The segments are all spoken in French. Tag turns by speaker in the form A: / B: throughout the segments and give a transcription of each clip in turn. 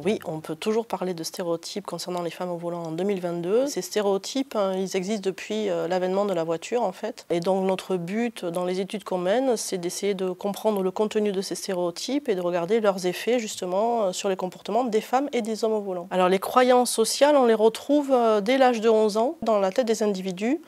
A: Oui, on peut toujours parler de stéréotypes concernant les femmes au volant en 2022. Ces stéréotypes, ils existent depuis l'avènement de la voiture en fait. Et donc notre but dans les études qu'on mène, c'est d'essayer de comprendre le contenu de ces stéréotypes et de regarder leurs effets justement sur les comportements des femmes et des hommes au volant. Alors les croyances sociales, on les retrouve dès l'âge de 11 ans dans la tête des individus.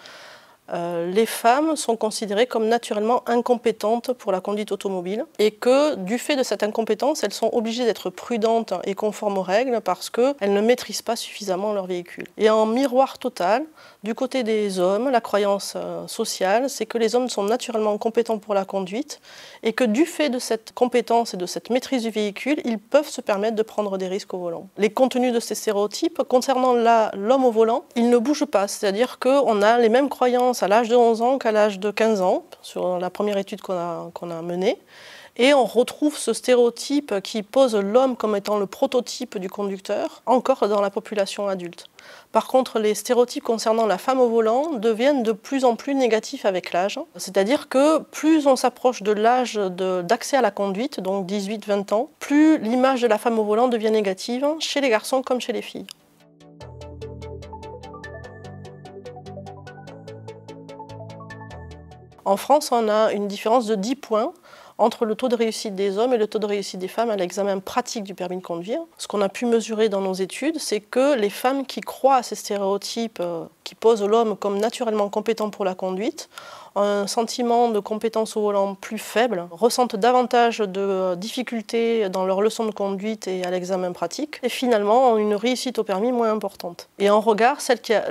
A: Les femmes sont considérées comme naturellement incompétentes pour la conduite automobile et que du fait de cette incompétence, elles sont obligées d'être prudentes et conformes aux règles parce qu'elles ne maîtrisent pas suffisamment leur véhicule. Et en miroir total, du côté des hommes, la croyance sociale, c'est que les hommes sont naturellement compétents pour la conduite et que du fait de cette compétence et de cette maîtrise du véhicule, ils peuvent se permettre de prendre des risques au volant. Les contenus de ces stéréotypes, concernant l'homme au volant, ils ne bougent pas, c'est-à-dire qu'on a les mêmes croyances à l'âge de 11 ans qu'à l'âge de 15 ans, sur la première étude qu'on a menée. Et on retrouve ce stéréotype qui pose l'homme comme étant le prototype du conducteur, encore dans la population adulte. Par contre, les stéréotypes concernant la femme au volant deviennent de plus en plus négatifs avec l'âge. C'est-à-dire que plus on s'approche de l'âge d'accès à la conduite, donc 18-20 ans, plus l'image de la femme au volant devient négative, chez les garçons comme chez les filles. En France, on a une différence de 10 points entre le taux de réussite des hommes et le taux de réussite des femmes à l'examen pratique du permis de conduire. Ce qu'on a pu mesurer dans nos études, c'est que les femmes qui croient à ces stéréotypes qui posent l'homme comme naturellement compétent pour la conduite ont un sentiment de compétence au volant plus faible, ressentent davantage de difficultés dans leur leçon de conduite et à l'examen pratique, et finalement ont une réussite au permis moins importante. Et en regard,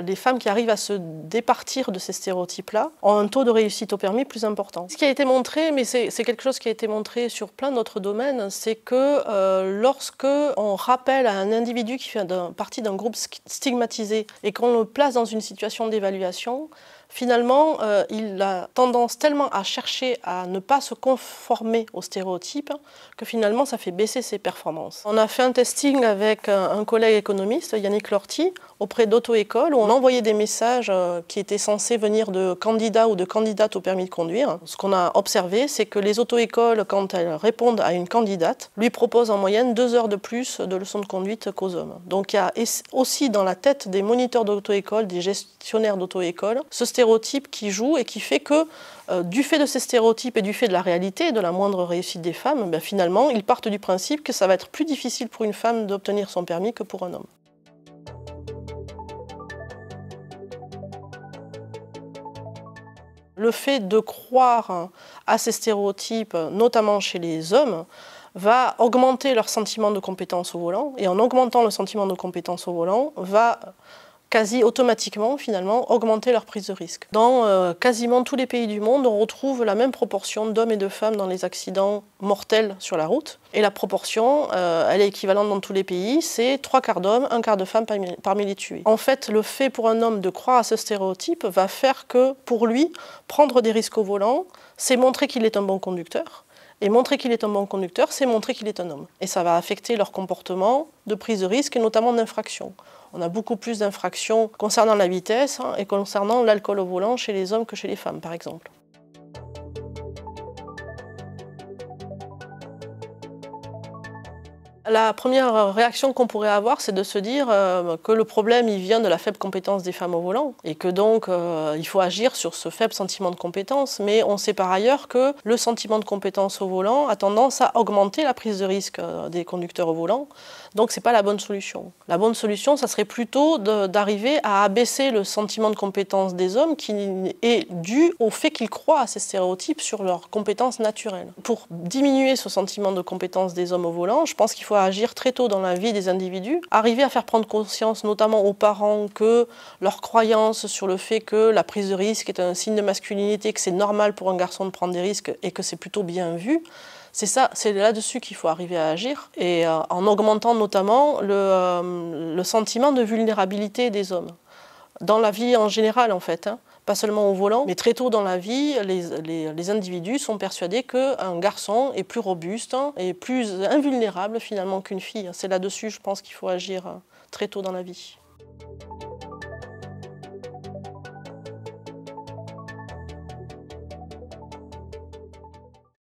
A: les femmes qui arrivent à se départir de ces stéréotypes-là ont un taux de réussite au permis plus important. Ce qui a été montré, mais c'est quelque chose qui a été montré sur plein d'autres domaines, c'est que lorsque on rappelle à un individu qui fait partie d'un groupe stigmatisé et qu'on le place dans une situation d'évaluation, finalement, il a tendance tellement à chercher à ne pas se conformer aux stéréotypes que finalement, ça fait baisser ses performances. On a fait un testing avec un collègue économiste, Yannick Lorty, auprès d'auto-écoles, où on envoyait des messages qui étaient censés venir de candidats ou de candidates au permis de conduire. Ce qu'on a observé, c'est que les auto-écoles, quand elles répondent à une candidate, lui proposent en moyenne 2 heures de plus de leçons de conduite qu'aux hommes. Donc il y a aussi dans la tête des moniteurs d'auto-école, des gestionnaires d'auto-école, ce stéréotype qui joue et qui fait que du fait de ces stéréotypes et du fait de la réalité, de la moindre réussite des femmes, finalement, ils partent du principe que ça va être plus difficile pour une femme d'obtenir son permis que pour un homme. Le fait de croire à ces stéréotypes, notamment chez les hommes, va augmenter leur sentiment de compétence au volant, et en augmentant le sentiment de compétence au volant, va quasi automatiquement, finalement, augmenter leur prise de risque. Dans quasiment tous les pays du monde, on retrouve la même proportion d'hommes et de femmes dans les accidents mortels sur la route. Et la proportion, elle est équivalente dans tous les pays, c'est 3/4 d'hommes, 1/4 de femmes parmi les tués. En fait, le fait pour un homme de croire à ce stéréotype va faire que, pour lui, prendre des risques au volant, c'est montrer qu'il est un bon conducteur. Et montrer qu'il est un bon conducteur, c'est montrer qu'il est un homme. Et ça va affecter leur comportement de prise de risque et notamment d'infraction. On a beaucoup plus d'infractions concernant la vitesse et concernant l'alcool au volant chez les hommes que chez les femmes, par exemple. La première réaction qu'on pourrait avoir, c'est de se dire que le problème il vient de la faible compétence des femmes au volant et que donc il faut agir sur ce faible sentiment de compétence. Mais on sait par ailleurs que le sentiment de compétence au volant a tendance à augmenter la prise de risque des conducteurs au volant. Donc c'est pas la bonne solution. La bonne solution, ça serait plutôt d'arriver à abaisser le sentiment de compétence des hommes qui est dû au fait qu'ils croient à ces stéréotypes sur leurs compétences naturelles. Pour diminuer ce sentiment de compétence des hommes au volant, je pense qu'il faut agir très tôt dans la vie des individus, arriver à faire prendre conscience notamment aux parents que leur croyance sur le fait que la prise de risque est un signe de masculinité, que c'est normal pour un garçon de prendre des risques et que c'est plutôt bien vu, c'est là-dessus qu'il faut arriver à agir, et en augmentant notamment le sentiment de vulnérabilité des hommes. Dans la vie en général, en fait, pas seulement au volant, mais très tôt dans la vie, les individus sont persuadés qu'un garçon est plus robuste et plus invulnérable finalement qu'une fille. C'est là-dessus, je pense qu'il faut agir très tôt dans la vie.